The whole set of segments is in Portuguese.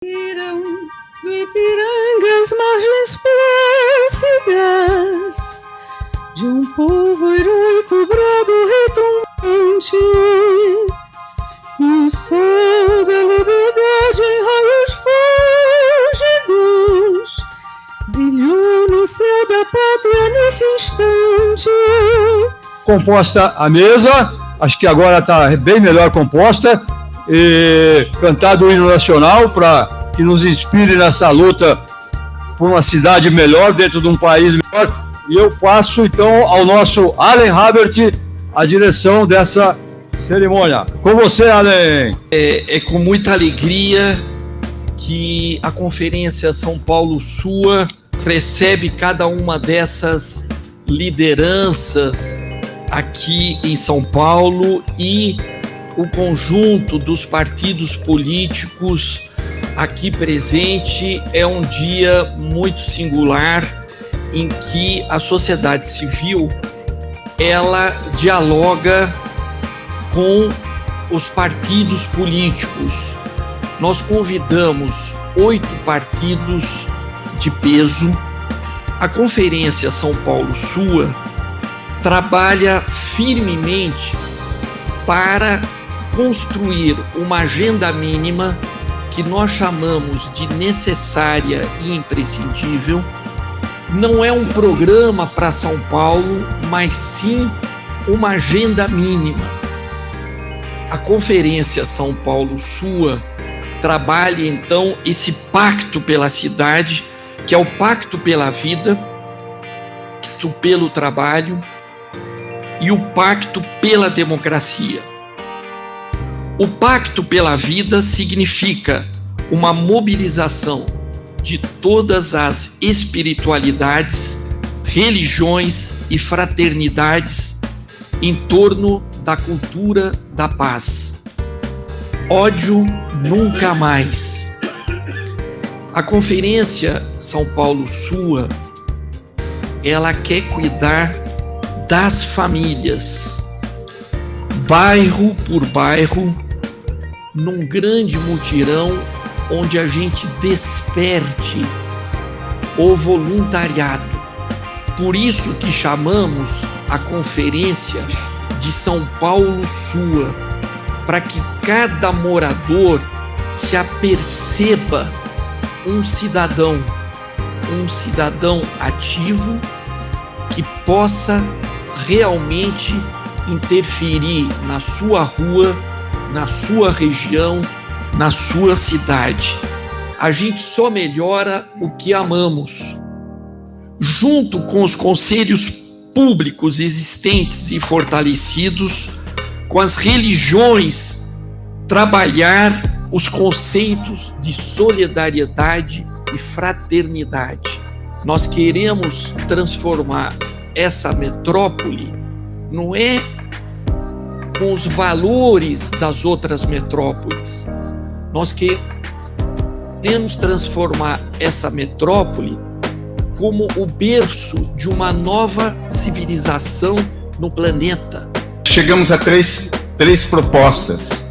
Do Ipiranga as margens plácidas de um povo heroico brado retumbante, e o sol da liberdade em raios fúlgidos brilhou no céu da pátria nesse instante. Composta a mesa, acho que agora está bem melhor composta, e cantado o hino nacional para que nos inspire nessa luta por uma cidade melhor, dentro de um país melhor. E eu passo então ao nosso Allen Habert a direção dessa cerimônia. Com você, Allen. É com muita alegria que a Conferência São Paulo SUA recebe cada uma dessas lideranças aqui em São Paulo e o conjunto dos partidos políticos aqui presente. É um dia muito singular em que a sociedade civil ela dialoga com os partidos políticos. Nós convidamos 8 partidos de peso. A Conferência São Paulo SUA trabalha firmemente para construir uma agenda mínima que nós chamamos de necessária e imprescindível. Não é um programa para São Paulo, mas sim uma agenda mínima. A Conferência São Paulo SUA trabalha então esse pacto pela cidade, que é o pacto pela vida, o pacto pelo trabalho e o pacto pela democracia. O pacto pela vida significa uma mobilização de todas as espiritualidades, religiões e fraternidades em torno da cultura da paz. Ódio nunca mais. A Conferência São Paulo SUA, ela quer cuidar das famílias, bairro por bairro, num grande mutirão onde a gente desperte o voluntariado. Por isso que chamamos a Conferência de São Paulo SUA, para que cada morador se aperceba um cidadão ativo que possa realmente interferir na sua rua, na sua região, na sua cidade. A gente só melhora o que amamos. Junto com os conselhos públicos existentes e fortalecidos, com as religiões, trabalhar os conceitos de solidariedade e fraternidade. Nós queremos transformar essa metrópole, não é com os valores das outras metrópoles. Nós queremos transformar essa metrópole como o berço de uma nova civilização no planeta. Chegamos a três propostas.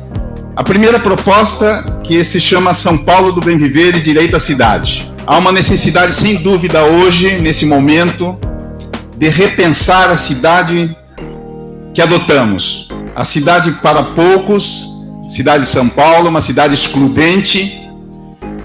A primeira proposta, que se chama São Paulo do Bem Viver e Direito à Cidade. Há uma necessidade, sem dúvida, hoje, nesse momento, de repensar a cidade que adotamos. A cidade para poucos, cidade de São Paulo, uma cidade excludente,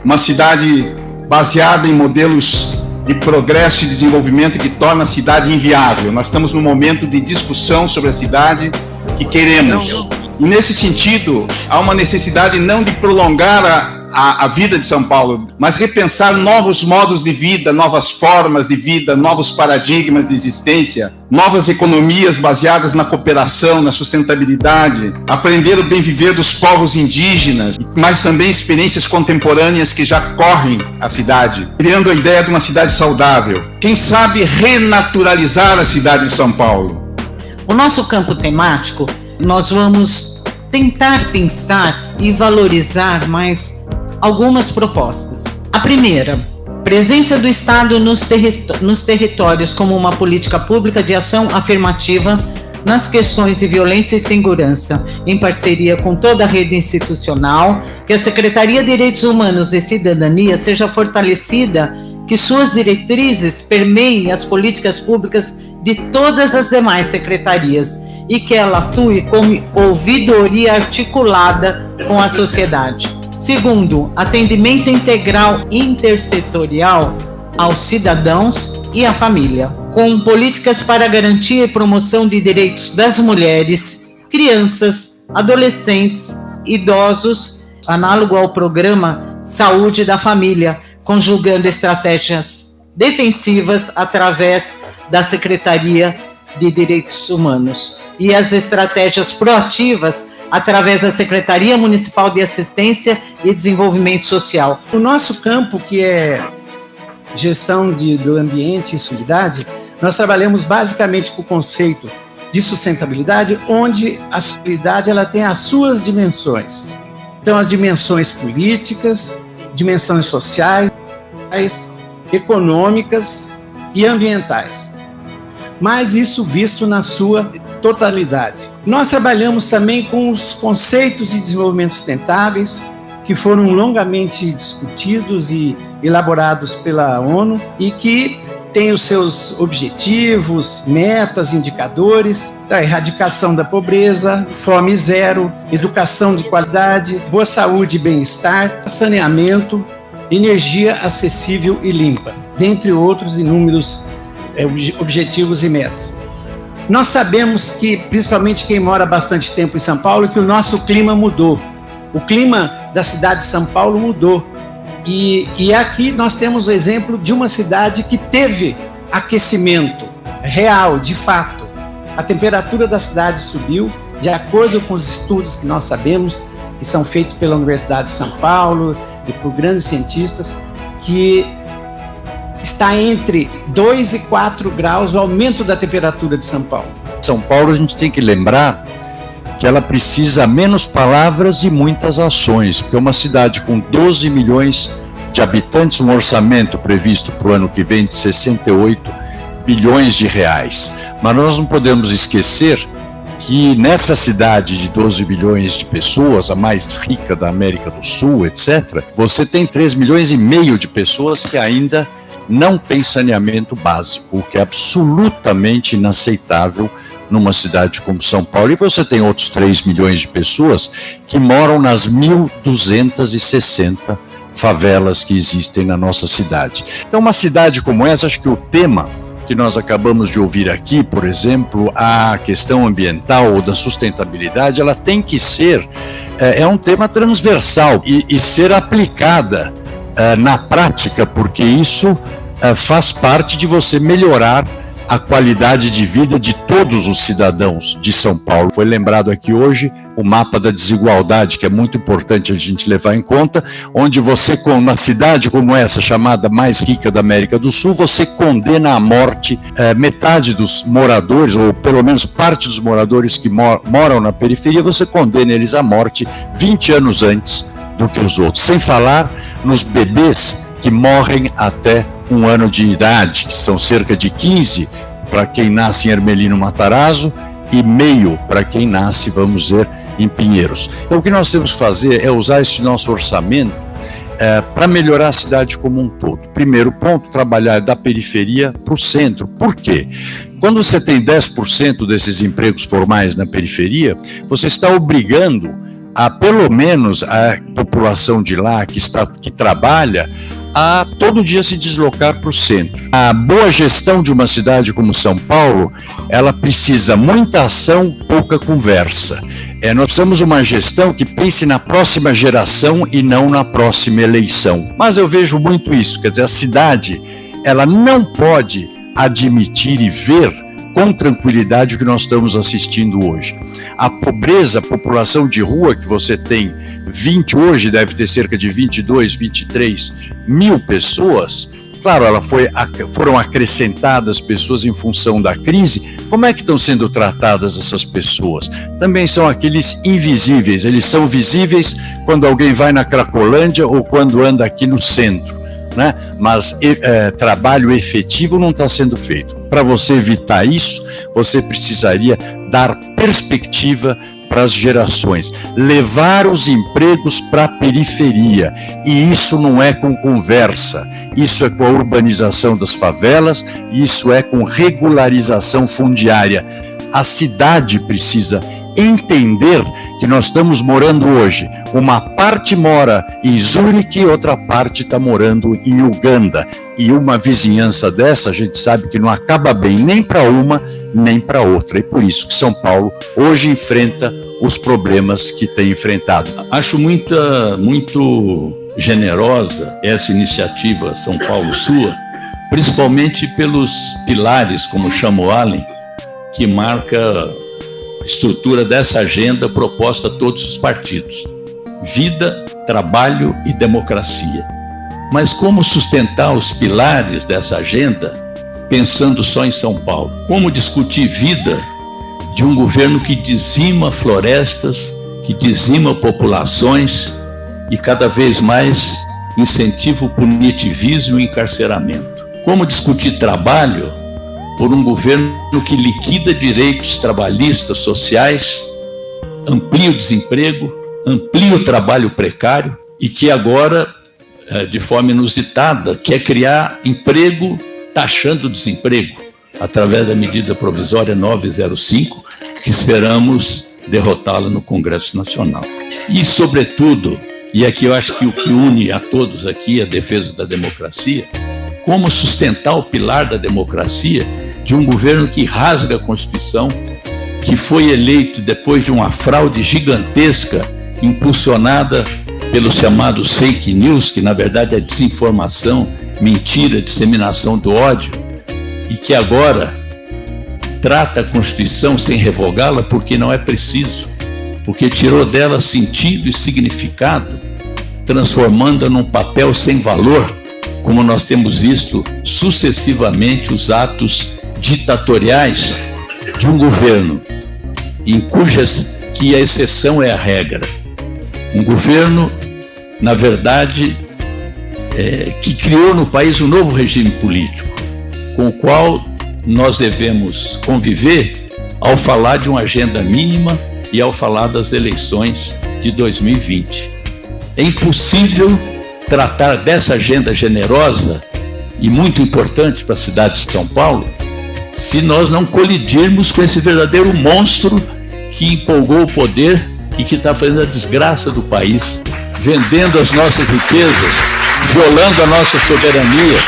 uma cidade baseada em modelos de progresso e desenvolvimento que torna a cidade inviável. Nós estamos num momento de discussão sobre a cidade que queremos. E nesse sentido, há uma necessidade não de prolongar a vida de São Paulo, mas repensar novos modos de vida, novas formas de vida, novos paradigmas de existência, novas economias baseadas na cooperação, na sustentabilidade, aprender o bem viver dos povos indígenas, mas também experiências contemporâneas que já correm a cidade, criando a ideia de uma cidade saudável. Quem sabe renaturalizar a cidade de São Paulo. O nosso campo temático, nós vamos tentar pensar e valorizar mais algumas propostas. A primeira, presença do Estado nos territórios como uma política pública de ação afirmativa nas questões de violência e segurança, em parceria com toda a rede institucional, que a Secretaria de Direitos Humanos e Cidadania seja fortalecida, que suas diretrizes permeiem as políticas públicas de todas as demais secretarias e que ela atue como ouvidoria articulada com a sociedade. Segundo, atendimento integral intersetorial aos cidadãos e à família, com políticas para garantia e promoção de direitos das mulheres, crianças, adolescentes, idosos, análogo ao programa Saúde da Família, conjugando estratégias defensivas através da Secretaria de Direitos Humanos e as estratégias proativas através da Secretaria Municipal de Assistência e Desenvolvimento Social. O nosso campo, que é gestão do ambiente e sustentabilidade, nós trabalhamos basicamente com o conceito de sustentabilidade, onde a sustentabilidade ela tem as suas dimensões. Então, as dimensões políticas, dimensões sociais, econômicas e ambientais. Mas isso visto na sua totalidade. Nós trabalhamos também com os conceitos de desenvolvimento sustentáveis, que foram longamente discutidos e elaborados pela ONU e que têm os seus objetivos, metas, indicadores, a erradicação da pobreza, fome zero, educação de qualidade, boa saúde e bem-estar, saneamento, energia acessível e limpa, dentre outros inúmeros objetivos e metas. Nós sabemos que, principalmente quem mora bastante tempo em São Paulo, que o nosso clima mudou. O clima da cidade de São Paulo mudou. E aqui nós temos o exemplo de uma cidade que teve aquecimento real, de fato. A temperatura da cidade subiu, de acordo com os estudos que nós sabemos, que são feitos pela Universidade de São Paulo e por grandes cientistas, que está entre 2 e 4 graus o aumento da temperatura de São Paulo. São Paulo, a gente tem que lembrar que ela precisa menos palavras e muitas ações, porque é uma cidade com 12 milhões de habitantes, um orçamento previsto para o ano que vem de 68 bilhões de reais. Mas nós não podemos esquecer que nessa cidade de 12 bilhões de pessoas, a mais rica da América do Sul, etc., você tem 3 milhões e meio de pessoas que ainda não tem saneamento básico, o que é absolutamente inaceitável numa cidade como São Paulo. E você tem outros 3 milhões de pessoas que moram nas 1.260 favelas que existem na nossa cidade. Então, uma cidade como essa, acho que o tema que nós acabamos de ouvir aqui, por exemplo, a questão ambiental ou da sustentabilidade, ela tem que ser, é um tema transversal e ser aplicada na prática, porque isso faz parte de você melhorar a qualidade de vida de todos os cidadãos de São Paulo. Foi lembrado aqui hoje o mapa da desigualdade, que é muito importante a gente levar em conta, onde você, com uma cidade como essa, chamada mais rica da América do Sul, você condena à morte metade dos moradores, ou pelo menos parte dos moradores que moram na periferia, você condena eles à morte 20 anos antes do que os outros. Sem falar nos bebês que morrem até 1 ano de idade, que são cerca de 15 para quem nasce em Hermelino Matarazzo e meio para quem nasce, vamos dizer, em Pinheiros. Então o que nós temos que fazer é usar esse nosso orçamento para melhorar a cidade como um todo. Primeiro ponto, trabalhar da periferia para o centro. Por quê? Quando você tem 10% desses empregos formais na periferia, você está obrigando a, pelo menos, a população de lá que trabalha a todo dia se deslocar para o centro. A boa gestão de uma cidade como São Paulo, ela precisa muita ação, pouca conversa. Nós precisamos de uma gestão que pense na próxima geração e não na próxima eleição. Mas eu vejo muito isso, quer dizer, a cidade, ela não pode admitir e ver com tranquilidade o que nós estamos assistindo hoje. A pobreza, a população de rua que você tem, hoje deve ter cerca de 22, 23 mil pessoas. Claro, foram acrescentadas pessoas em função da crise. Como é que estão sendo tratadas essas pessoas? Também são aqueles invisíveis. Eles são visíveis quando alguém vai na Cracolândia ou quando anda aqui no centro, né? Mas trabalho efetivo não está sendo feito. Para você evitar isso, você precisaria dar perspectiva para as gerações, levar os empregos para a periferia. E isso não é com conversa, isso é com a urbanização das favelas, isso é com regularização fundiária. A cidade precisa entender que nós estamos morando hoje. Uma parte mora em Zurique, outra parte está morando em Uganda. E uma vizinhança dessa, a gente sabe que não acaba bem nem para uma, nem para outra. E por isso que São Paulo hoje enfrenta os problemas que tem enfrentado. Acho muito generosa essa iniciativa São Paulo Sua, principalmente pelos pilares, como chama o Allen, que marca a estrutura dessa agenda proposta a todos os partidos: vida, trabalho e democracia. Mas como sustentar os pilares dessa agenda pensando só em São Paulo? Como discutir vida de um governo que dizima florestas, que dizima populações e cada vez mais incentiva o punitivismo e o encarceramento? Como discutir trabalho por um governo que liquida direitos trabalhistas, sociais, amplia o desemprego, amplia o trabalho precário e que agora, de forma inusitada, quer criar emprego taxando o desemprego através da medida provisória 905, que esperamos derrotá-la no Congresso Nacional. E, sobretudo, e aqui eu acho que o que une a todos aqui é a defesa da democracia, como sustentar o pilar da democracia de um governo que rasga a Constituição, que foi eleito depois de uma fraude gigantesca impulsionada pelos chamados fake news, que na verdade é desinformação, mentira, disseminação do ódio, e que agora trata a Constituição sem revogá-la porque não é preciso, porque tirou dela sentido e significado, transformando-a num papel sem valor, como nós temos visto sucessivamente os atos ditatoriais de um governo em que a exceção é a regra. Um governo, na verdade, que criou no país um novo regime político, com o qual nós devemos conviver ao falar de uma agenda mínima e ao falar das eleições de 2020. É impossível tratar dessa agenda generosa e muito importante para a cidade de São Paulo se nós não colidirmos com esse verdadeiro monstro que empolgou o poder e que está fazendo a desgraça do país, vendendo as nossas riquezas, violando a nossa soberania.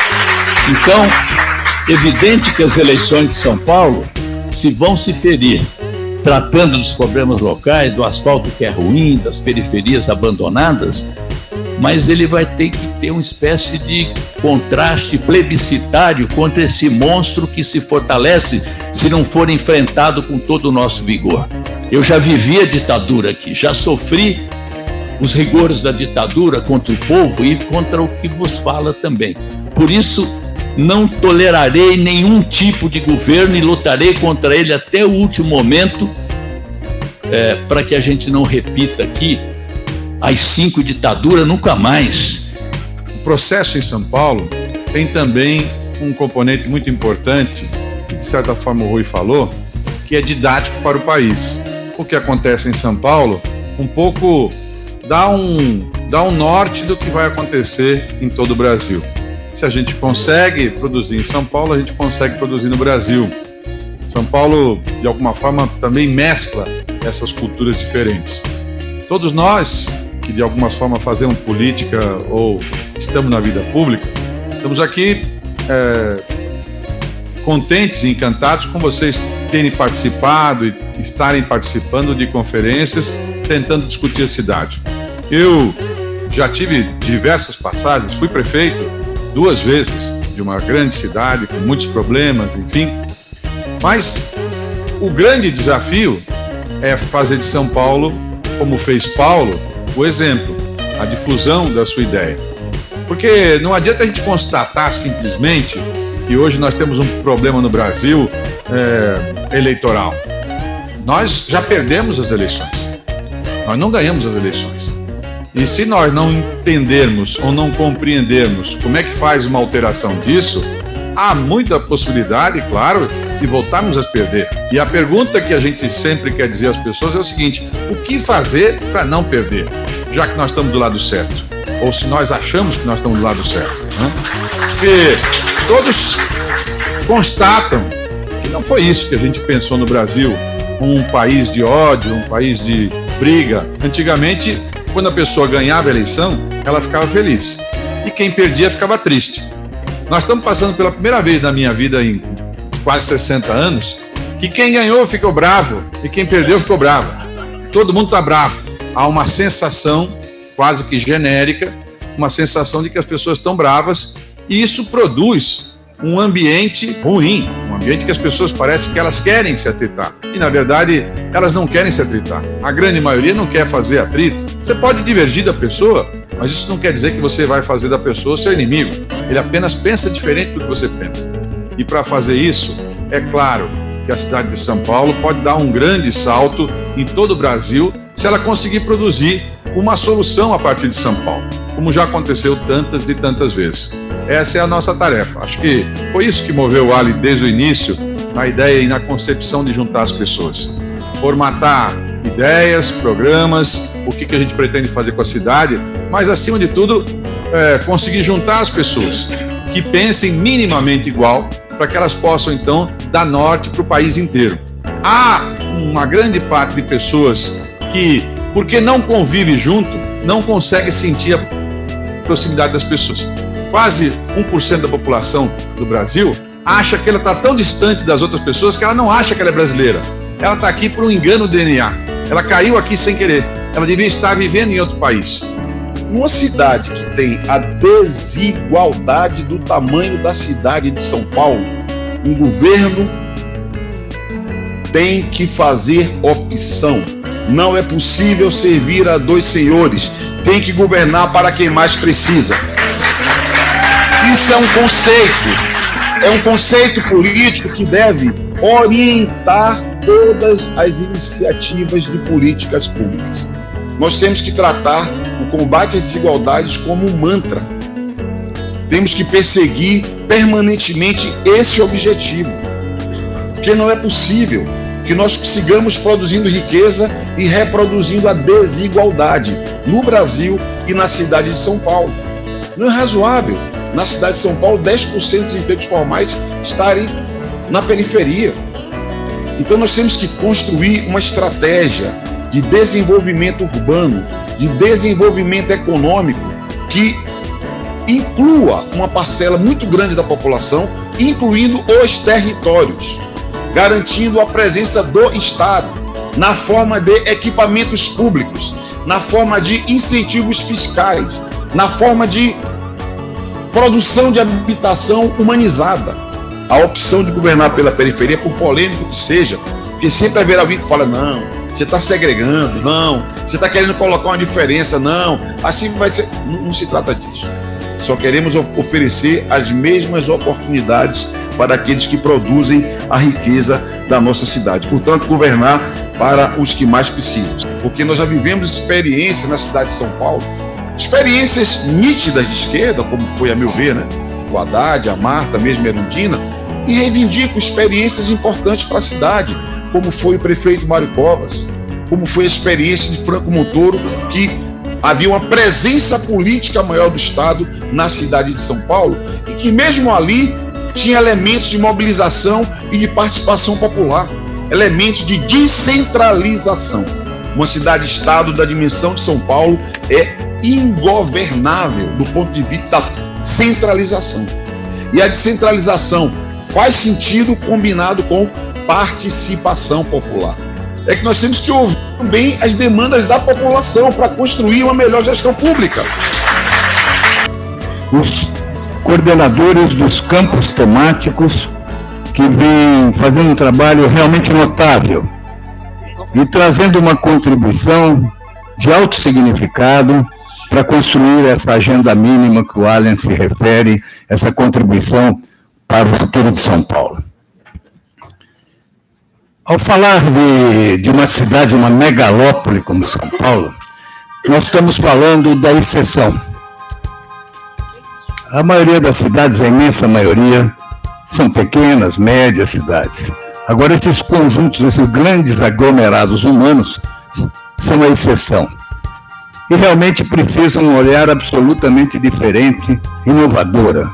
Então, evidente que as eleições de São Paulo vão se ferir, tratando dos problemas locais, do asfalto que é ruim, das periferias abandonadas, mas ele vai ter que ter uma espécie de contraste plebiscitário contra esse monstro que se fortalece se não for enfrentado com todo o nosso vigor. Eu já vivi a ditadura aqui, já sofri os rigores da ditadura contra o povo e contra o que vos fala também. Por isso, não tolerarei nenhum tipo de governo e lutarei contra ele até o último momento, para que a gente não repita aqui as 5 ditaduras nunca mais. O processo em São Paulo tem também um componente muito importante, que de certa forma o Rui falou, que é didático para o país. O que acontece em São Paulo, um pouco dá um norte do que vai acontecer em todo o Brasil. Se a gente consegue produzir em São Paulo, a gente consegue produzir no Brasil. São Paulo, de alguma forma, também mescla essas culturas diferentes. Todos nós que de alguma forma fazemos política ou estamos na vida pública, estamos aqui contentes e encantados com vocês terem participado e estarem participando de conferências tentando discutir a cidade. Eu já tive diversas passagens, fui prefeito 2 vezes de uma grande cidade com muitos problemas, enfim, mas o grande desafio é fazer de São Paulo, como fez Paulo, o exemplo, a difusão da sua ideia. Porque não adianta a gente constatar simplesmente que hoje nós temos um problema no Brasil eleitoral. Nós já perdemos as eleições. Nós não ganhamos as eleições. E se nós não entendermos ou não compreendermos como é que faz uma alteração disso, há muita possibilidade, claro, e voltarmos a perder. E a pergunta que a gente sempre quer dizer às pessoas é o seguinte: o que fazer para não perder, já que nós estamos do lado certo? Ou se nós achamos que nós estamos do lado certo, né? Porque todos constatam que não foi isso que a gente pensou no Brasil, um país de ódio, um país de briga. Antigamente, quando a pessoa ganhava a eleição, ela ficava feliz, e quem perdia ficava triste. Nós estamos passando pela primeira vez na minha vida, em quase 60 anos, que quem ganhou ficou bravo e quem perdeu ficou bravo. Todo mundo está bravo. Há uma sensação quase que genérica, uma sensação de que as pessoas estão bravas, e isso produz um ambiente ruim, um ambiente que as pessoas parecem que elas querem se atritar. E, na verdade, elas não querem se atritar. A grande maioria não quer fazer atrito. Você pode divergir da pessoa, mas isso não quer dizer que você vai fazer da pessoa seu inimigo. Ele apenas pensa diferente do que você pensa. E para fazer isso, é claro que a cidade de São Paulo pode dar um grande salto em todo o Brasil se ela conseguir produzir uma solução a partir de São Paulo, como já aconteceu tantas e tantas vezes. Essa é a nossa tarefa. Acho que foi isso que moveu o Ali desde o início, na ideia e na concepção de juntar as pessoas. Formatar ideias, programas, o que a gente pretende fazer com a cidade, mas, acima de tudo, conseguir juntar as pessoas que pensem minimamente igual, para que elas possam, então, dar norte para o país inteiro. Há uma grande parte de pessoas que, porque não convive junto, não consegue sentir a proximidade das pessoas. Quase 1% da população do Brasil acha que ela está tão distante das outras pessoas que ela não acha que ela é brasileira. Ela está aqui por um engano do DNA. Ela caiu aqui sem querer. Ela devia estar vivendo em outro país. Numa cidade que tem a desigualdade do tamanho da cidade de São Paulo, um governo tem que fazer opção. Não é possível servir a dois senhores. Tem que governar para quem mais precisa. Isso é um conceito político que deve orientar todas as iniciativas de políticas públicas. Nós temos que tratar o combate às desigualdades como um mantra. Temos que perseguir permanentemente esse objetivo, porque não é possível que nós sigamos produzindo riqueza e reproduzindo a desigualdade no Brasil e na cidade de São Paulo. Não é razoável, na cidade de São Paulo, 10% dos empregos formais estarem na periferia. Então nós temos que construir uma estratégia de desenvolvimento urbano, de desenvolvimento econômico, que inclua uma parcela muito grande da população, incluindo os territórios, garantindo a presença do Estado na forma de equipamentos públicos, na forma de incentivos fiscais, na forma de produção de habitação humanizada. A opção de governar pela periferia, por polêmico que seja, porque sempre haverá alguém que fala: não, você está segregando, não, você está querendo colocar uma diferença, não, assim vai ser. Não se trata disso. Só queremos oferecer as mesmas oportunidades para aqueles que produzem a riqueza da nossa cidade. Portanto, governar para os que mais precisam. Porque nós já vivemos experiência na cidade de São Paulo, experiências nítidas de esquerda, como foi, a meu ver, né? O Haddad, a Marta, mesmo a Erundina, e reivindico experiências importantes para a cidade, como foi o prefeito Mário Covas, como foi a experiência de Franco Montoro, que havia uma presença política maior do Estado na cidade de São Paulo, e que mesmo ali tinha elementos de mobilização e de participação popular, elementos de descentralização. Uma cidade-estado da dimensão de São Paulo é ingovernável do ponto de vista da centralização. E a descentralização faz sentido combinado com participação popular. É que nós temos que ouvir também as demandas da população para construir uma melhor gestão pública. Os coordenadores dos campos temáticos, que vêm fazendo um trabalho realmente notável e trazendo uma contribuição de alto significado para construir essa agenda mínima que o Alan se refere, essa contribuição para o futuro de São Paulo. Ao falar de uma cidade, uma megalópole como São Paulo, nós estamos falando da exceção. A maioria das cidades, a imensa maioria, são pequenas, médias cidades. Agora, esses conjuntos, esses grandes aglomerados humanos, são a exceção. E realmente precisam um olhar absolutamente diferente, inovadora.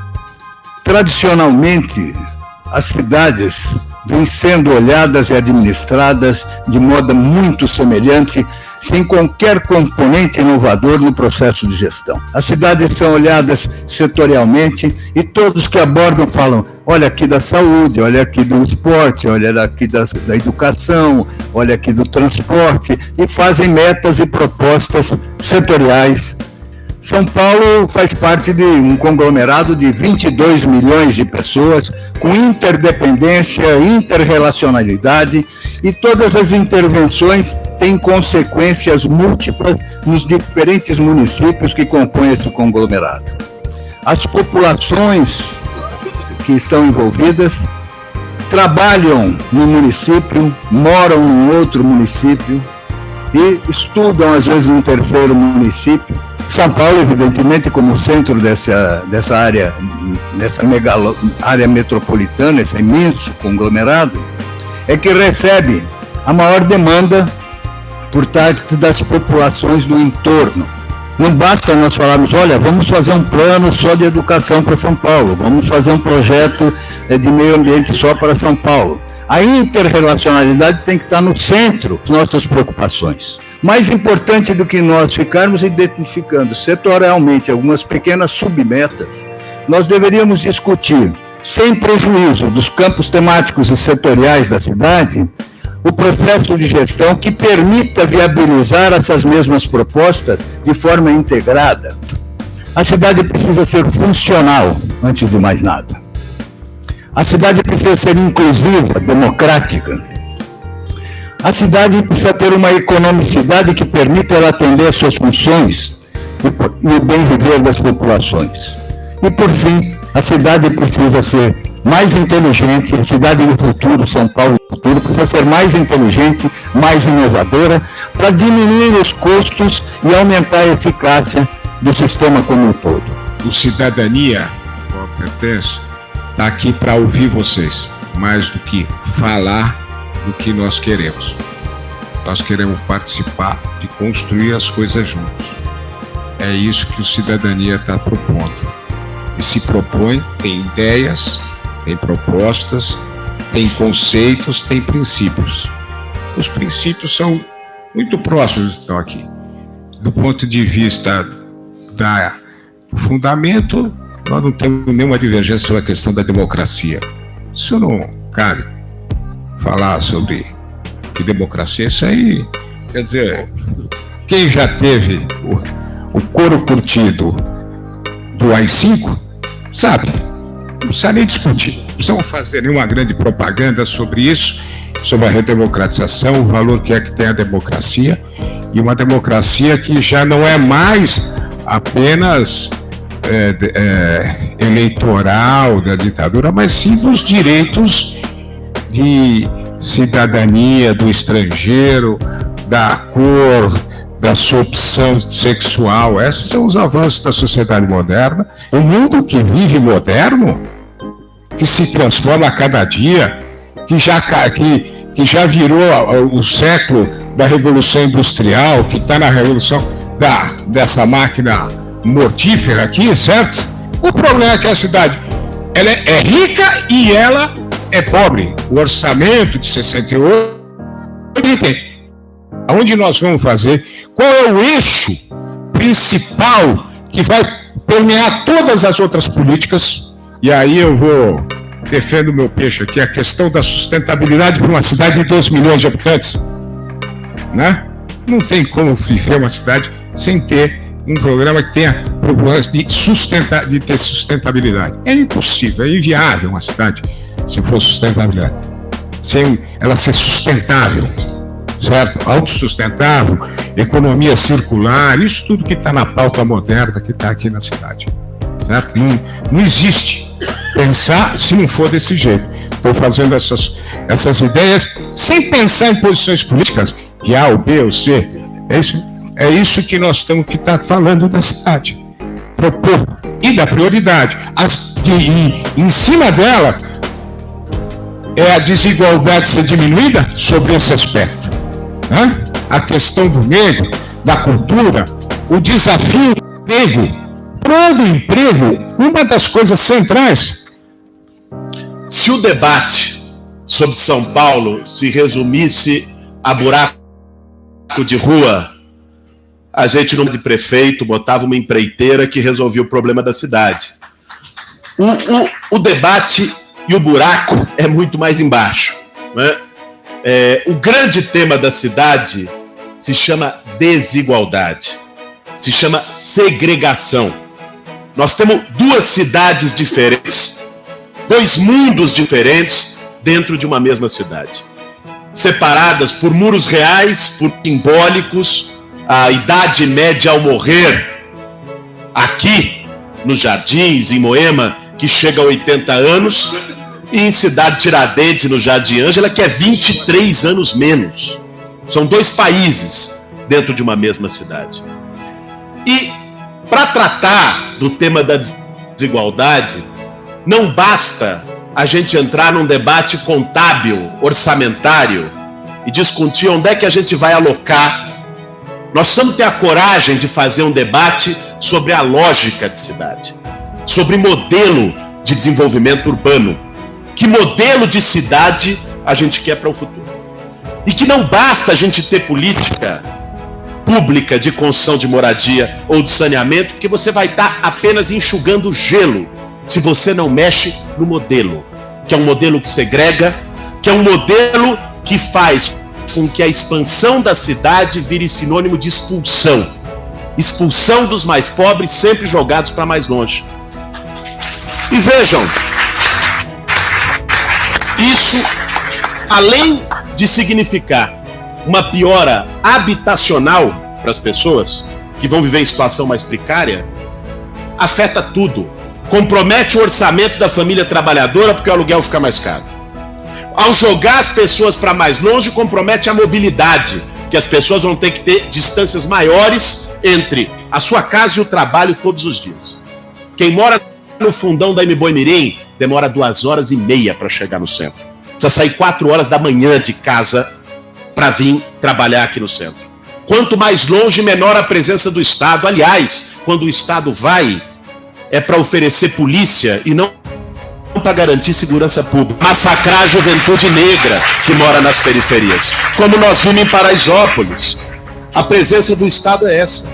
Tradicionalmente, as cidades vêm sendo olhadas e administradas de modo muito semelhante, sem qualquer componente inovador no processo de gestão. As cidades são olhadas setorialmente e todos que abordam falam, olha aqui da saúde, olha aqui do esporte, olha aqui da educação, olha aqui do transporte, e fazem metas e propostas setoriais. São Paulo faz parte de um conglomerado de 22 milhões de pessoas, com interdependência, interrelacionalidade, e todas as intervenções têm consequências múltiplas nos diferentes municípios que compõem esse conglomerado. As populações que estão envolvidas trabalham no município, moram num outro município e estudam, às vezes, num terceiro município. São Paulo, evidentemente, como centro dessa área, área metropolitana, esse imenso conglomerado, é que recebe a maior demanda por parte das populações do entorno. Não basta nós falarmos, olha, vamos fazer um plano só de educação para São Paulo, vamos fazer um projeto de meio ambiente só para São Paulo. A interrelacionalidade tem que estar no centro das nossas preocupações. Mais importante do que nós ficarmos identificando setorialmente algumas pequenas submetas, nós deveríamos discutir, sem prejuízo dos campos temáticos e setoriais da cidade, o processo de gestão que permita viabilizar essas mesmas propostas de forma integrada. A cidade precisa ser funcional, antes de mais nada. A cidade precisa ser inclusiva, democrática. A cidade precisa ter uma economicidade que permita ela atender às suas funções e o bem viver das populações. E, por fim, a cidade precisa ser mais inteligente, a cidade do futuro, São Paulo do futuro, precisa ser mais inteligente, mais inovadora, para diminuir os custos e aumentar a eficácia do sistema como um todo. O Cidadania, ao qual pertence, está aqui para ouvir vocês, mais do que falar do que nós queremos. Nós queremos participar de construir as coisas juntos. É isso que o Cidadania está propondo. E se propõe, tem ideias, tem propostas, tem conceitos, tem princípios. Os princípios são muito próximos, estão aqui. Do ponto de vista do fundamento, nós não temos nenhuma divergência sobre a questão da democracia. Isso não cabe falar sobre que democracia, isso aí, quer dizer, quem já teve o couro curtido do AI-5, sabe, não precisa nem discutir, não precisamos fazer nenhuma grande propaganda sobre isso, sobre a redemocratização, o valor que é que tem a democracia, e uma democracia que já não é mais apenas eleitoral da ditadura, mas sim dos direitos de cidadania do estrangeiro, da cor, da sua opção sexual. Esses são os avanços da sociedade moderna. O mundo que vive moderno, que se transforma a cada dia, que já virou o século da Revolução Industrial, que está na revolução dessa máquina mortífera aqui, certo? O problema é que a cidade ela é rica e ela é pobre. O orçamento de 68 tem. Aonde nós vamos fazer? Qual é o eixo principal que vai permear todas as outras políticas? E aí eu defendo o meu peixe aqui, a questão da sustentabilidade para uma cidade de 2 milhões de habitantes, né? Não tem como viver uma cidade sem ter um programa que tenha problemas de ter sustentabilidade. É impossível, é inviável uma cidade se for sustentabilidade, sem ela ser sustentável, certo? Autossustentável, economia circular, isso tudo que está na pauta moderna que está aqui na cidade, certo? Não existe pensar se não for desse jeito. Estou fazendo essas ideias sem pensar em posições políticas de A ou B ou C. É isso que nós estamos que tá falando da cidade. Propor e da prioridade. Em cima dela, é a desigualdade ser diminuída sobre esse aspecto. Né? A questão do negro, da cultura, o desafio do emprego. Para o emprego, uma das coisas centrais. Se o debate sobre São Paulo se resumisse a buraco de rua, a gente não de prefeito botava uma empreiteira que resolvia o problema da cidade. O debate e o buraco é muito mais embaixo, né? O grande tema da cidade se chama desigualdade, se chama segregação. Nós temos duas cidades diferentes, dois mundos diferentes dentro de uma mesma cidade, separadas por muros reais, por simbólicos, a idade média ao morrer, aqui nos Jardins, em Moema, que chega a 80 anos, e em Cidade Tiradentes, no Jardim Ângela, que é 23 anos menos. São dois países dentro de uma mesma cidade. E para tratar do tema da desigualdade, não basta a gente entrar num debate contábil, orçamentário, e discutir onde é que a gente vai alocar. Nós precisamos ter a coragem de fazer um debate sobre a lógica de cidade, sobre modelo de desenvolvimento urbano. Que modelo de cidade a gente quer para o futuro? E que não basta a gente ter política pública de construção de moradia ou de saneamento, porque você vai estar apenas enxugando gelo se você não mexe no modelo, que é um modelo que segrega, que é um modelo que faz com que a expansão da cidade vire sinônimo de expulsão. Expulsão dos mais pobres, sempre jogados para mais longe. E vejam, isso, além de significar uma piora habitacional para as pessoas que vão viver em situação mais precária, afeta tudo. Compromete o orçamento da família trabalhadora porque o aluguel fica mais caro. Ao jogar as pessoas para mais longe, compromete a mobilidade, que as pessoas vão ter que ter distâncias maiores entre a sua casa e o trabalho todos os dias. Quem mora no fundão da Mboimirim demora 2h30 para chegar no centro. Precisa sair 4 horas da manhã de casa para vir trabalhar aqui no centro. Quanto mais longe, menor a presença do Estado. Aliás, quando o Estado vai, é para oferecer polícia e não para garantir segurança pública. Massacrar a juventude negra que mora nas periferias. Como nós vimos em Paraisópolis. A presença do Estado é essa.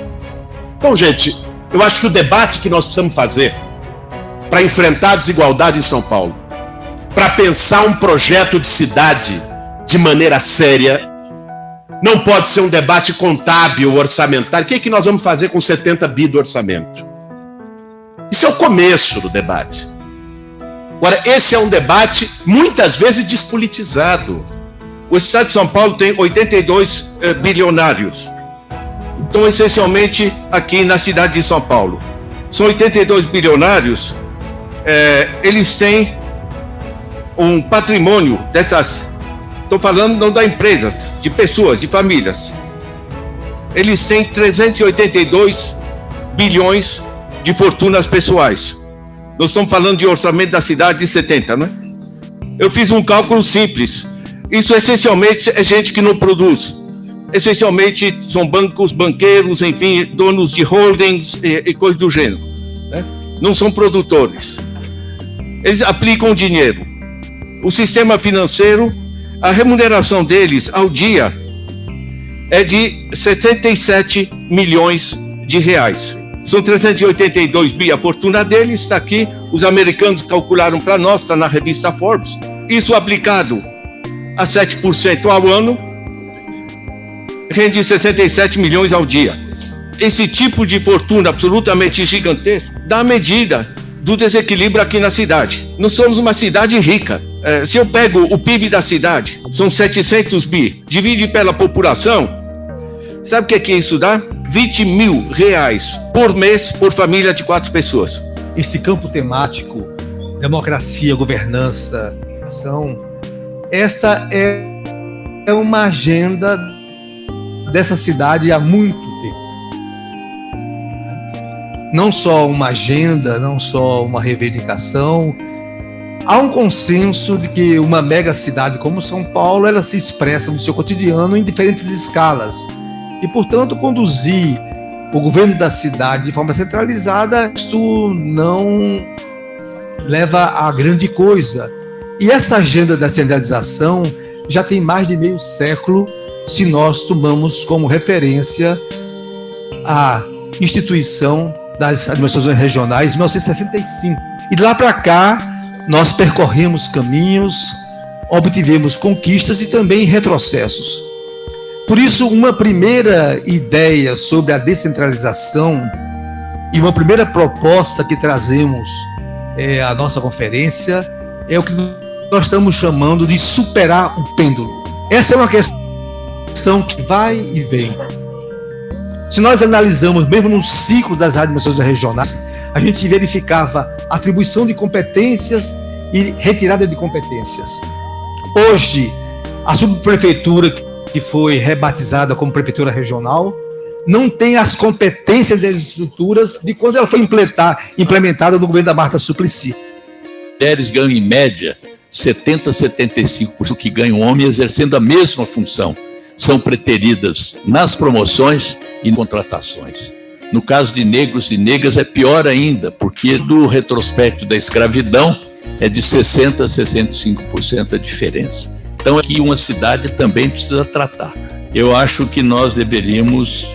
Então, gente, eu acho que o debate que nós precisamos fazer para enfrentar a desigualdade em São Paulo, para pensar um projeto de cidade de maneira séria, não pode ser um debate contábil, orçamentário. O que é que nós vamos fazer com 70 bi do orçamento? Isso é o começo do debate. Agora, esse é um debate muitas vezes despolitizado. O Estado de São Paulo tem 82 bilionários. Então, essencialmente, aqui na cidade de São Paulo. São 82 bilionários. Eles têm um patrimônio dessas... Estou falando não de empresas, de pessoas, de famílias. Eles têm 382 bilhões de fortunas pessoais. Nós estamos falando de orçamento da cidade de 70, não é? Eu fiz um cálculo simples. Isso essencialmente é gente que não produz. Essencialmente são bancos, banqueiros, enfim, donos de holdings e coisas do gênero, né? Não são produtores. Eles aplicam dinheiro. O sistema financeiro, a remuneração deles ao dia é de 77 milhões de reais. São 382 bi, a fortuna deles está aqui. Os americanos calcularam para nós, está na revista Forbes. Isso aplicado a 7% ao ano, rende 67 milhões ao dia. Esse tipo de fortuna absolutamente gigantesca dá a medida do desequilíbrio aqui na cidade. Nós somos uma cidade rica. Se eu pego o PIB da cidade, são 700 bi, divide pela população, sabe o que isso dá? 20 mil reais por mês por família de 4 pessoas. Esse campo temático, democracia, governança, ação, esta é uma agenda dessa cidade há muito tempo. Não só uma agenda, não só uma reivindicação, há um consenso de que uma mega cidade como São Paulo, ela se expressa no seu cotidiano em diferentes escalas. E, portanto, conduzir o governo da cidade de forma centralizada, isto não leva a grande coisa. E esta agenda da centralização já tem mais de meio século, se nós tomamos como referência a instituição das administrações regionais em 1965. E de lá para cá, nós percorremos caminhos, obtivemos conquistas e também retrocessos. Por isso, uma primeira ideia sobre a descentralização e uma primeira proposta que trazemos à nossa conferência é o que nós estamos chamando de superar o pêndulo. Essa é uma questão que vai e vem. Se nós analisamos, mesmo no ciclo das administrações regionais, a gente verificava atribuição de competências e retirada de competências. Hoje, a subprefeitura, que foi rebatizada como prefeitura regional, não tem as competências e as estruturas de quando ela foi implementada no governo da Marta Suplicy. Mulheres ganham, em média, 70% a 75% que ganham homens exercendo a mesma função. São preteridas nas promoções e contratações. No caso de negros e negras é pior ainda, porque do retrospecto da escravidão é de 60% a 65% a diferença. Então aqui uma cidade também precisa tratar. Eu acho que nós deveríamos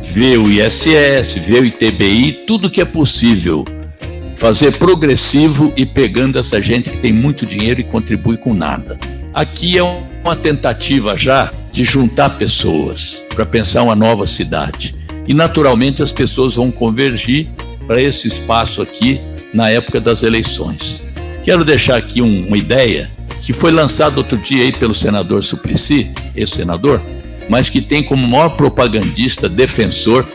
ver o ISS, ver o ITBI, tudo que é possível, fazer progressivo e pegando essa gente que tem muito dinheiro e contribui com nada. Aqui é uma tentativa já de juntar pessoas para pensar uma nova cidade. E naturalmente as pessoas vão convergir para esse espaço aqui na época das eleições. Quero deixar aqui uma ideia que foi lançada outro dia aí pelo senador Suplicy, ex-senador, mas que tem como maior propagandista, defensor,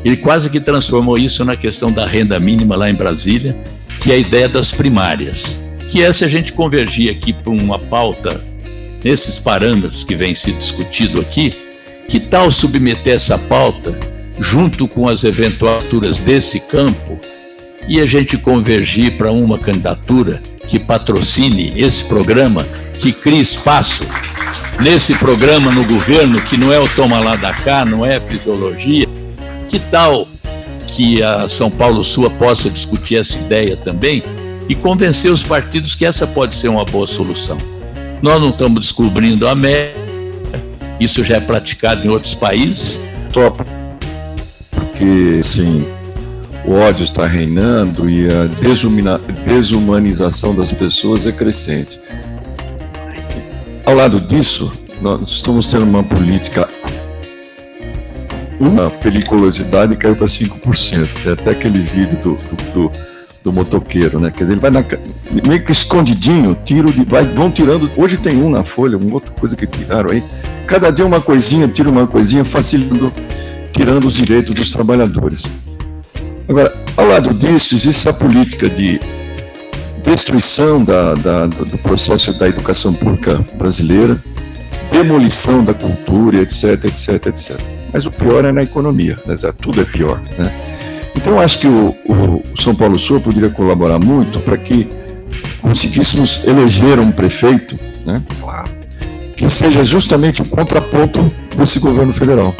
ele quase que transformou isso na questão da renda mínima lá em Brasília, que é a ideia das primárias, que é se a gente convergir aqui para uma pauta nesses parâmetros que vem se discutido aqui, que tal submeter essa pauta junto com as eventuaturas desse campo e a gente convergir para uma candidatura que patrocine esse programa, que crie espaço nesse programa no governo, que não é o toma lá da cá, não é fisiologia. Que tal que a São Paulo Sua possa discutir essa ideia também e convencer os partidos que essa pode ser uma boa solução? Nós não estamos descobrindo a América, isso já é praticado em outros países. Só porque, assim, o ódio está reinando e a desumanização das pessoas é crescente. Ao lado disso, nós estamos tendo uma política, uma periculosidade caiu para 5%. Tem até aqueles vídeos do motoqueiro, né? Quer dizer, ele vai meio que escondidinho, vão tirando. Hoje tem um na Folha, uma outra coisa que tiraram aí. Cada dia uma coisinha, tira uma coisinha, facilitando, tirando os direitos dos trabalhadores. Agora, ao lado disso, existe a política de destruição do processo da educação pública brasileira, demolição da cultura, etc, etc, etc. Mas o pior é na economia, né? Tudo é pior, né? Então, eu acho que o São Paulo Sul poderia colaborar muito para que conseguíssemos eleger um prefeito, né, que seja justamente o contraponto desse governo federal.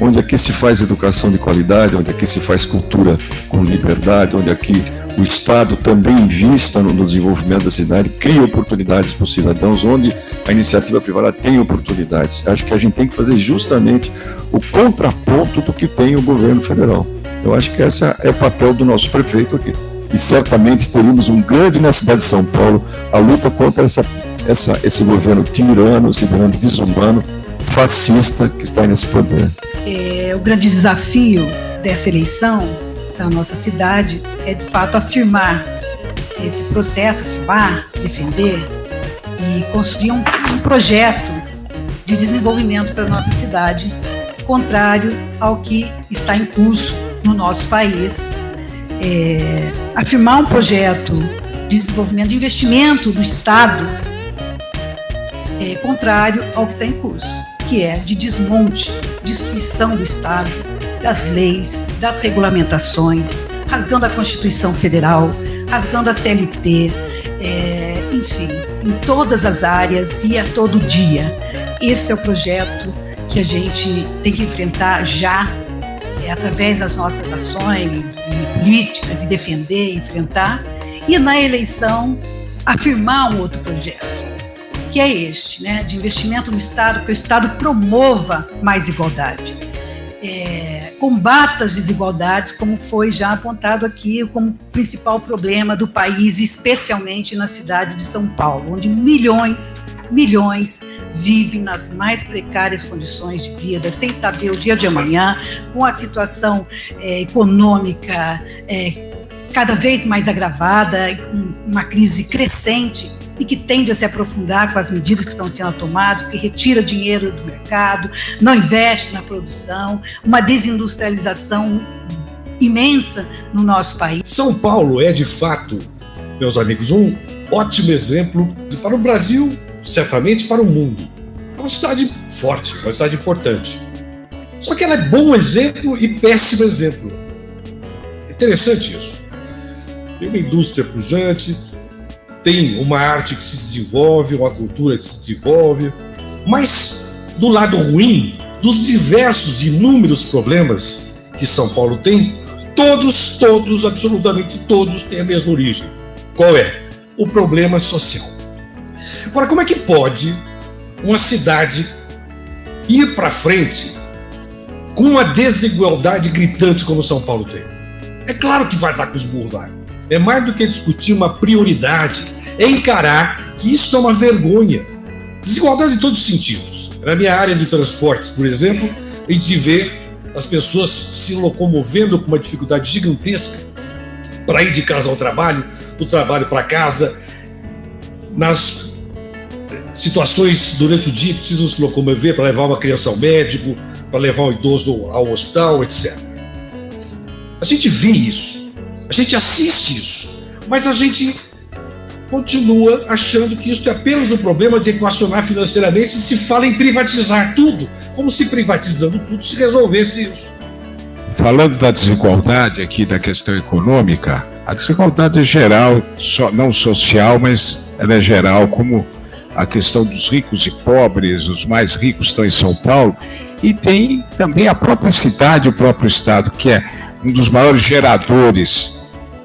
Onde aqui se faz educação de qualidade, onde aqui se faz cultura com liberdade, onde aqui o Estado também invista no desenvolvimento da cidade, cria oportunidades para os cidadãos, onde a iniciativa privada tem oportunidades. Acho que a gente tem que fazer justamente o contraponto do que tem o governo federal. Eu acho que esse é o papel do nosso prefeito aqui. E certamente teríamos um grande na cidade de São Paulo, a luta contra esse governo tirano, esse governo desumano, fascista que está nesse poder. O grande desafio dessa eleição da nossa cidade é, de fato, afirmar esse processo, afirmar, defender e construir um projeto de desenvolvimento para a nossa cidade, contrário ao que está em curso no nosso país. Afirmar um projeto de desenvolvimento, de investimento do Estado, contrário ao que está em curso, que é de desmonte, destruição do Estado, das leis, das regulamentações, rasgando a Constituição Federal, rasgando a CLT, enfim, em todas as áreas e a todo dia. Este é o projeto que a gente tem que enfrentar já, através das nossas ações e políticas, e defender, enfrentar, e na eleição afirmar um outro projeto, que é este, né, de investimento no Estado, que o Estado promova mais igualdade, combata as desigualdades, como foi já apontado aqui como principal problema do país, especialmente na cidade de São Paulo, onde milhões vivem nas mais precárias condições de vida, sem saber o dia de amanhã, com a situação econômica cada vez mais agravada, com uma crise crescente e que tende a se aprofundar com as medidas que estão sendo tomadas, porque retira dinheiro do mercado, não investe na produção, uma desindustrialização imensa no nosso país. São Paulo é, de fato, meus amigos, um ótimo exemplo para o Brasil, certamente para o mundo. É uma cidade forte, uma cidade importante. Só que ela é bom exemplo e péssimo exemplo. É interessante isso. Tem uma indústria pujante, tem uma arte que se desenvolve, uma cultura que se desenvolve, mas do lado ruim, dos diversos e inúmeros problemas que São Paulo tem, todos, absolutamente todos têm a mesma origem. Qual é? O problema social. Agora, como é que pode uma cidade ir para frente com uma desigualdade gritante como São Paulo tem? É claro que vai dar com os burros lá. É mais do que discutir uma prioridade, é encarar que isso é uma vergonha. Desigualdade em todos os sentidos. Na minha área de transportes, por exemplo, a gente vê as pessoas se locomovendo com uma dificuldade gigantesca para ir de casa ao trabalho, do trabalho para casa, nas situações durante o dia que precisam se locomover para levar uma criança ao médico, para levar um idoso ao hospital, etc. A gente vê isso, a gente assiste isso, mas a gente continua achando que isso é apenas um problema de equacionar financeiramente e se fala em privatizar tudo, como se privatizando tudo se resolvesse isso. Falando da desigualdade aqui, da questão econômica, a desigualdade é geral, não social, mas ela é geral, como a questão dos ricos e pobres. Os mais ricos estão em São Paulo, e tem também a própria cidade, o próprio estado, que é um dos maiores geradores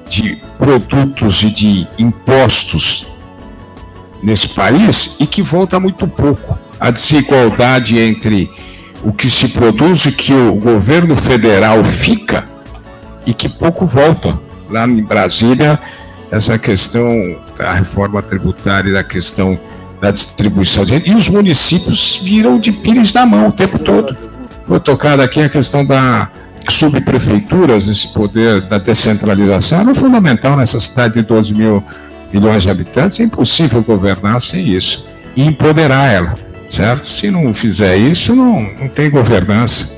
de produtos e de impostos nesse país, e que volta muito pouco. A desigualdade entre o que se produz e que o governo federal fica, e que pouco volta. Lá em Brasília, essa questão da reforma tributária, da questão da distribuição de renda, e os municípios viram de pires na mão o tempo todo. Vou tocar aqui a questão da subprefeituras, esse poder da descentralização é fundamental nessa cidade de 12 milhões de habitantes. É impossível governar sem isso e empoderar ela, certo? Se não fizer isso, não tem governança,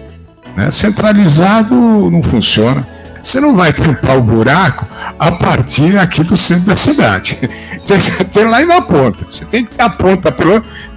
né? Centralizado não funciona. Você não vai tampar o buraco a partir aqui do centro da cidade. Você tem lá e na ponta. Você tem que ter a ponta,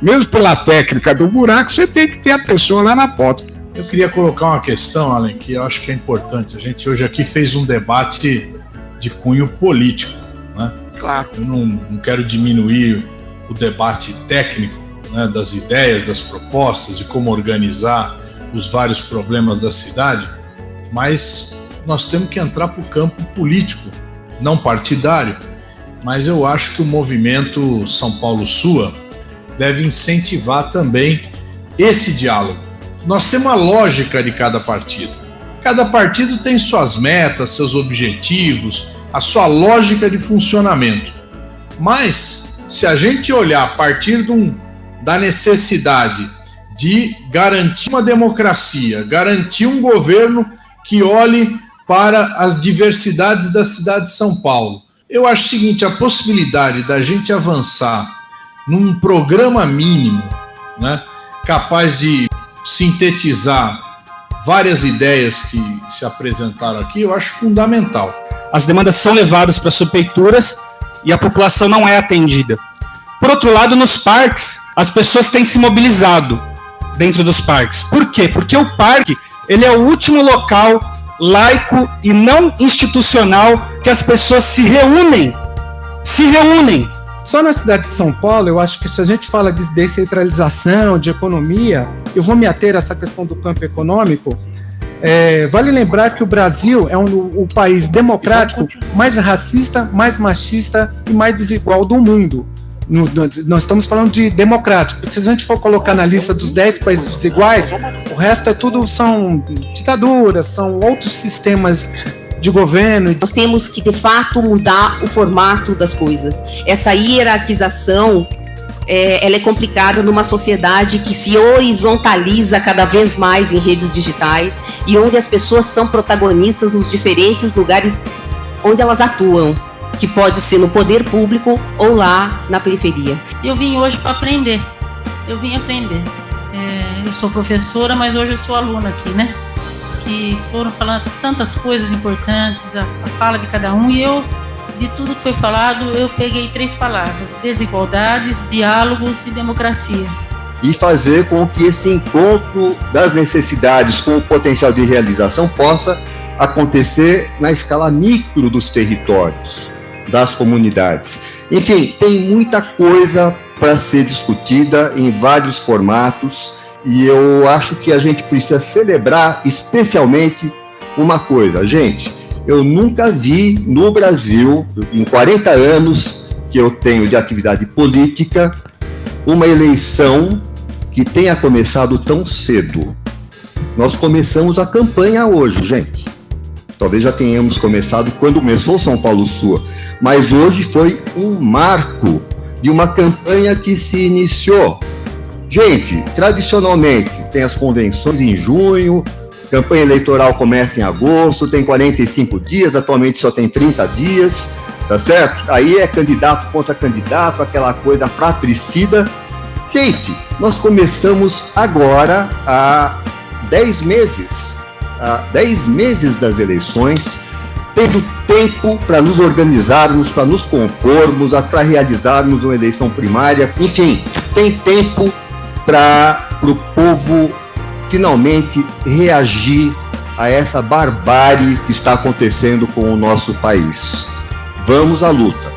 mesmo pela técnica do buraco, você tem que ter a pessoa lá na ponta. Eu queria colocar uma questão, Allen, que eu acho que é importante. A gente hoje aqui fez um debate de cunho político, né? Claro. Eu não quero diminuir o debate técnico, né, das ideias, das propostas, de como organizar os vários problemas da cidade, mas nós temos que entrar para o campo político, não partidário, mas eu acho que o movimento São Paulo Sua deve incentivar também esse diálogo. Nós temos a lógica de cada partido. Cada partido tem suas metas, seus objetivos, a sua lógica de funcionamento. Mas, se a gente olhar a partir da necessidade de garantir uma democracia, garantir um governo que olhe para as diversidades da cidade de São Paulo, eu acho o seguinte: a possibilidade da gente avançar num programa mínimo, né, capaz de sintetizar várias ideias que se apresentaram aqui, eu acho fundamental. As demandas são levadas para as subprefeituras e a população não é atendida. Por outro lado, nos parques, as pessoas têm se mobilizado dentro dos parques. Por quê? Porque o parque ele é o último local laico e não institucional que as pessoas se reúnem Só na cidade de São Paulo, eu acho que se a gente fala de descentralização, de economia, eu vou me ater a essa questão do campo econômico. Vale lembrar que o Brasil é o país democrático mais racista, mais machista e mais desigual do mundo. Nós estamos falando de democrático, porque se a gente for colocar na lista dos 10 países desiguais, o resto são ditaduras, são outros sistemas de governo. Nós temos que, de fato, mudar o formato das coisas. Essa hierarquização, ela é complicada numa sociedade que se horizontaliza cada vez mais em redes digitais e onde as pessoas são protagonistas nos diferentes lugares onde elas atuam, que pode ser no poder público ou lá na periferia. Eu vim hoje para aprender. Eu vim aprender. Eu sou professora, mas hoje eu sou aluna aqui, né? Que foram falando tantas coisas importantes, a fala de cada um, e eu, de tudo que foi falado, eu peguei 3 palavras: desigualdades, diálogos e democracia. E fazer com que esse encontro das necessidades com o potencial de realização possa acontecer na escala micro dos territórios, das comunidades. Enfim, tem muita coisa para ser discutida em vários formatos, e eu acho que a gente precisa celebrar especialmente uma coisa. Gente, eu nunca vi no Brasil, em 40 anos que eu tenho de atividade política, uma eleição que tenha começado tão cedo. Nós começamos a campanha hoje, gente. Talvez já tenhamos começado quando começou São Paulo Sul, mas hoje foi um marco de uma campanha que se iniciou. Gente, tradicionalmente tem as convenções em junho, campanha eleitoral começa em agosto, tem 45 dias, atualmente só tem 30 dias, tá certo? Aí é candidato contra candidato, aquela coisa fratricida. Gente, nós começamos agora há 10 meses das eleições, tendo tempo para nos organizarmos, para nos compormos, para realizarmos uma eleição primária. Enfim, tem tempo para o povo finalmente reagir a essa barbárie que está acontecendo com o nosso país. Vamos à luta.